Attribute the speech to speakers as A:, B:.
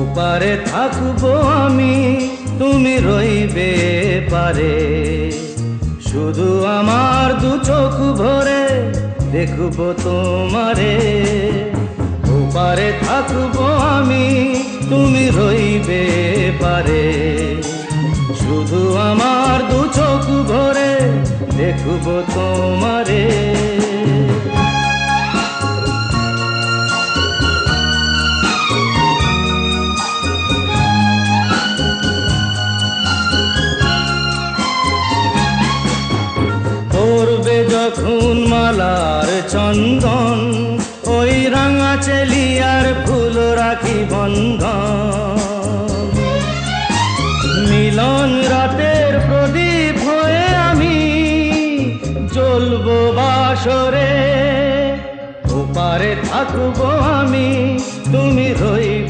A: ওপারে থাকবো আমি, তুমি রইবে পারে। শুধু আমার দু চোখ ভরে দেখবো তোমারে। ওপারে থাকবো আমি, তুমি রইবে পারে। শুধু আমার দু চোখ ভরে দেখবো তোমারে। পড়বে যখন মালার চন্দন, ওই রাঙা চেলিয়ার ফুল রাখি বন্ধন। মিলন রাতের প্রদীপ হয়ে আমি জ্বলবো বাসরে। ওপারে থাকবো আমি, তুমি রইবে